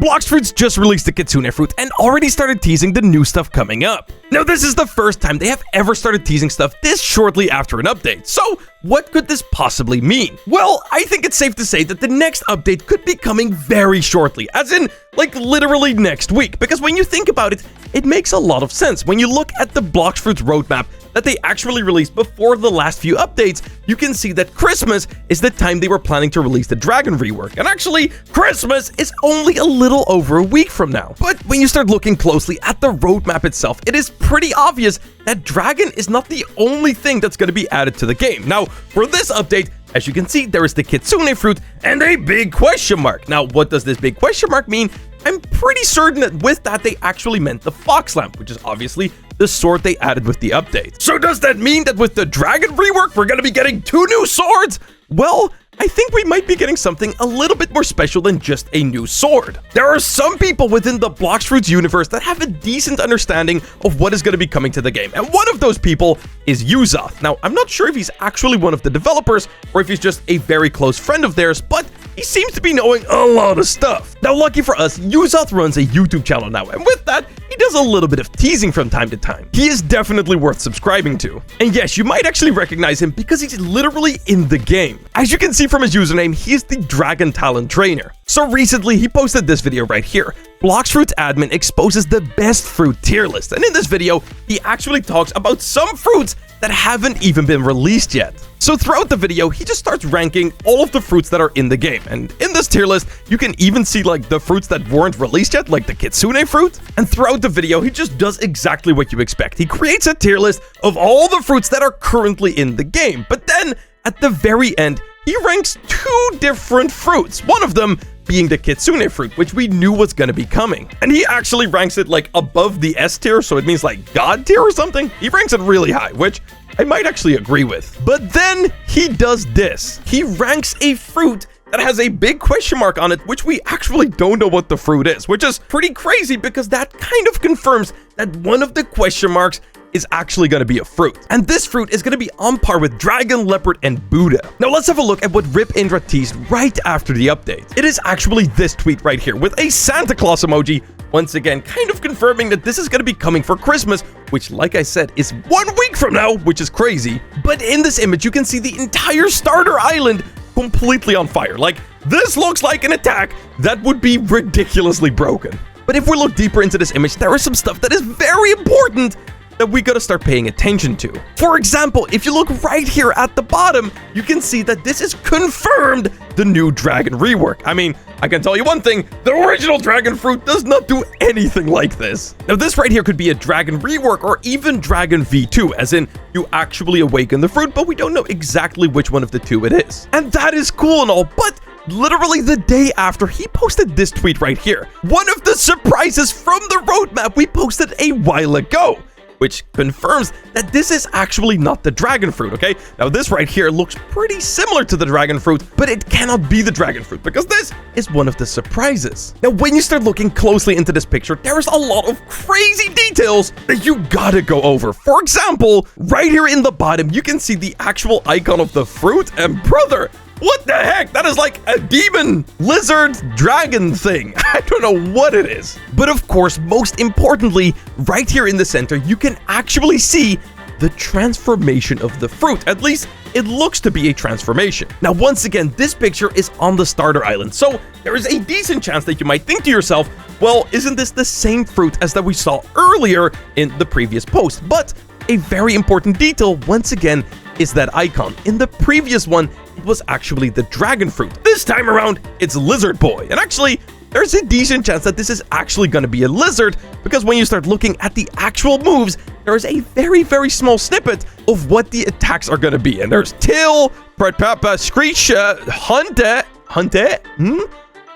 Blox Fruits just released the Kitsune fruit and already started teasing the new stuff coming up. Now, this is the first time they have ever started teasing stuff this shortly after an update, so what could this possibly mean? Well, I think it's safe to say that the next update could be coming very shortly, as in, like, literally next week, because when you think about it, it makes a lot of sense. When you look at the Blox Fruits roadmap that they actually released before the last few updates, you can see that Christmas is the time they were planning to release the Dragon rework. And actually, Christmas is only a little over a week from now. But when you start looking closely at the roadmap itself, it is pretty obvious that Dragon is not the only thing that's going to be added to the game. Now, for this update, as you can see, there is the Kitsune fruit and a big question mark. Now, what does this big question mark mean? I'm pretty certain that with that, they actually meant the Fox Lamp, which is obviously the sword they added with the update. So does that mean that with the Dragon rework, we're going to be getting 2 new swords? Well, I think we might be getting something a little bit more special than just a new sword. There are some people within the Blox Fruits universe that have a decent understanding of what is going to be coming to the game, and one of those people is LIZZARD. Now, I'm not sure if he's actually one of the developers or if he's just a very close friend of theirs, but he seems to be knowing a lot of stuff. Now, lucky for us, LIZZARD runs a YouTube channel now, and with that, he does a little bit of teasing from time to time. He is definitely worth subscribing to. And yes, you might actually recognize him because he's literally in the game. As you can see from his username, he is the Dragon Talent Trainer. So recently, he posted this video right here. Blox Fruits admin exposes the best fruit tier list, and in this video, he actually talks about some fruits that haven't even been released yet. So throughout the video, he just starts ranking all of the fruits that are in the game, and in this tier list, you can even see like the fruits that weren't released yet, like the Kitsune fruit. And throughout the video, he just does exactly what you expect. He creates a tier list of all the fruits that are currently in the game, but then at the very end, he ranks 2 different fruits, one of them being the Kitsune fruit, which we knew was going to be coming. And he actually ranks it like above the S tier, so it means like God tier or something. He ranks it really high, which I might actually agree with. But then he does this. He ranks a fruit that has a big question mark on it, which we actually don't know what the fruit is, which is pretty crazy because that kind of confirms that one of the question marks is actually going to be a fruit. And this fruit is going to be on par with Dragon, Leopard, and Buddha. Now let's have a look at what Rip Indra teased right after the update. It is actually this tweet right here with a Santa Claus emoji, once again kind of confirming that this is going to be coming for Christmas, which like I said is 1 week from now, which is crazy. But in this image, you can see the entire starter island completely on fire. Like, this looks like an attack that would be ridiculously broken. But if we look deeper into this image, there is some stuff that is very important that we gotta start paying attention to. For example, if you look right here at the bottom, you can see that this is confirmed the new Dragon rework. I mean, I can tell you one thing, the original Dragon fruit does not do anything like this. Now this right here could be a Dragon rework or even Dragon V2, as in you actually awaken the fruit, but we don't know exactly which one of the 2 it is. And that is cool and all, but literally the day after, he posted this tweet right here. One of the surprises from the roadmap we posted a while ago, which confirms that this is actually not the Dragon fruit, okay? Now, this right here looks pretty similar to the Dragon fruit, but it cannot be the Dragon fruit because this is one of the surprises. Now, when you start looking closely into this picture, there's a lot of crazy details that you gotta go over. For example, right here in the bottom, you can see the actual icon of the fruit, and brother, what the heck? That is like a demon, lizard, dragon thing. I don't know what it is. But of course, most importantly, right here in the center, you can actually see the transformation of the fruit. At least it looks to be a transformation. Now, once again, this picture is on the starter island, so there is a decent chance that you might think to yourself, well, isn't this the same fruit as that we saw earlier in the previous post? But a very important detail, once again, is that icon. In the previous one, it was actually the Dragon fruit. This time around, it's Lizard Boy. And actually, there's a decent chance that this is actually going to be a lizard, because when you start looking at the actual moves, there is a very, very small snippet of what the attacks are going to be. And there's Till, Papa, Screech, Hunte,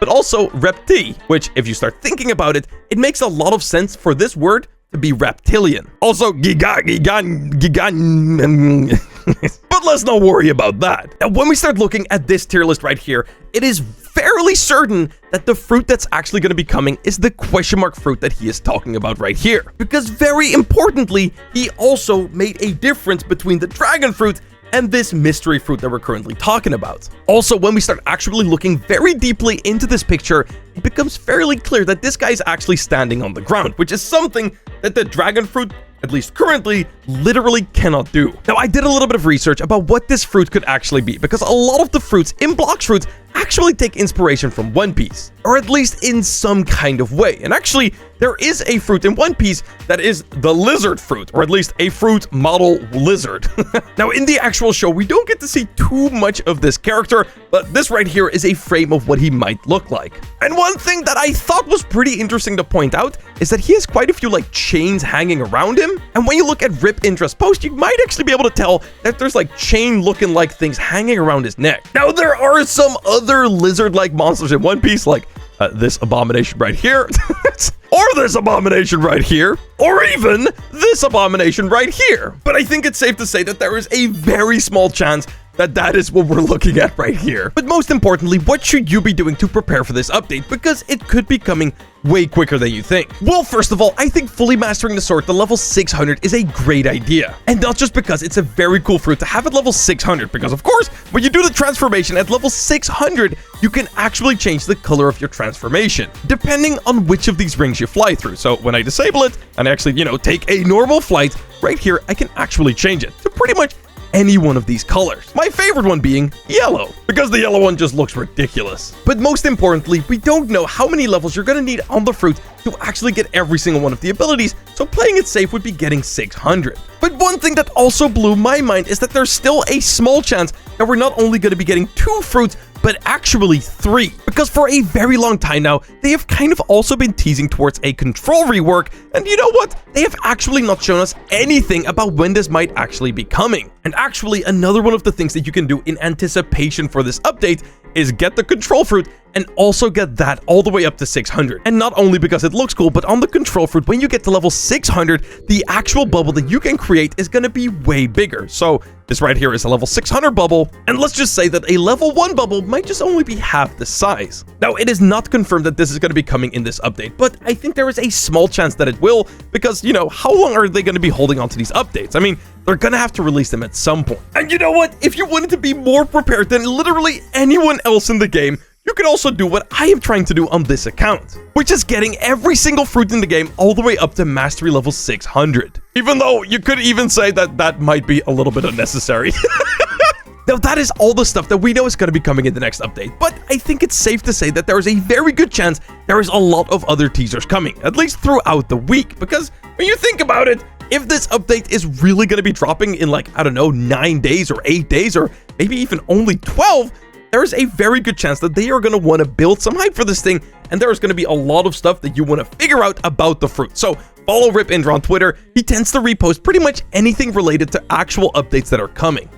but also Repti, which, if you start thinking about it, it makes a lot of sense for this word to be reptilian. Also, Gigan. But let's not worry about that. Now, when we start looking at this tier list right here, it is fairly certain that the fruit that's actually going to be coming is the question mark fruit that he is talking about right here. Because very importantly, he also made a difference between the Dragon fruit and this mystery fruit that we're currently talking about. Also, when we start actually looking very deeply into this picture, it becomes fairly clear that this guy is actually standing on the ground, which is something that the dragon fruit, at least currently, literally cannot do. Now, I did a little bit of research about what this fruit could actually be, because a lot of the fruits in Blox Fruits actually take inspiration from One Piece, or at least in some kind of way. And actually, there is a fruit in One Piece that is the lizard fruit, or at least a fruit model lizard. Now, in the actual show, we don't get to see too much of this character, but this right here is a frame of what he might look like. And one thing that I thought was pretty interesting to point out is that he has quite a few like chains hanging around him. And when you look at Rip Indra's post, you might actually be able to tell that there's like chain looking like things hanging around his neck. Now, there are some other lizard-like monsters in One Piece, like this abomination right here, or this abomination right here, or even this abomination right here. But I think it's safe to say that there is a very small chance that that is what we're looking at right here. But most importantly, what should you be doing to prepare for this update? Because it could be coming way quicker than you think. Well, first of all, I think fully mastering the sword to level 600 is a great idea. And not just because it's a very cool fruit to have at level 600, because of course, when you do the transformation at level 600, you can actually change the color of your transformation, depending on which of these rings you fly through. So when I disable it, and actually, take a normal flight, right here, I can actually change it to pretty much any one of these colors. My favorite one being yellow, because the yellow one just looks ridiculous. But most importantly, we don't know how many levels you're going to need on the fruit to actually get every single one of the abilities, so playing it safe would be getting 600. But one thing that also blew my mind is that there's still a small chance that we're not only going to be getting 2 fruits, but actually 3. Because for a very long time now, they have kind of also been teasing towards a control rework, and you know what? They have actually not shown us anything about when this might actually be coming. And actually, another one of the things that you can do in anticipation for this update is get the control fruit and also get that all the way up to 600. And not only because it looks cool, but on the control fruit, when you get to level 600, the actual bubble that you can create is going to be way bigger. So this right here is a level 600 bubble, and let's just say that a level 1 bubble might just only be half the size. Now, it is not confirmed that this is going to be coming in this update, but I think there is a small chance that it will, because, how long are they going to be holding on to these updates? I mean, they're going to have to release them at some point. And you know what? If you wanted to be more prepared than literally anyone else in the game, you can also do what I am trying to do on this account, which is getting every single fruit in the game all the way up to mastery level 600. Even though you could even say that that might be a little bit unnecessary. Now, that is all the stuff that we know is going to be coming in the next update, but I think it's safe to say that there is a very good chance there is a lot of other teasers coming, at least throughout the week, because when you think about it, if this update is really going to be dropping in like, I don't know, 9 days or 8 days, or maybe even only 12, there is a very good chance that they are going to want to build some hype for this thing, and there is going to be a lot of stuff that you want to figure out about the fruit. So follow Rip Indra on Twitter. He tends to repost pretty much anything related to actual updates that are coming.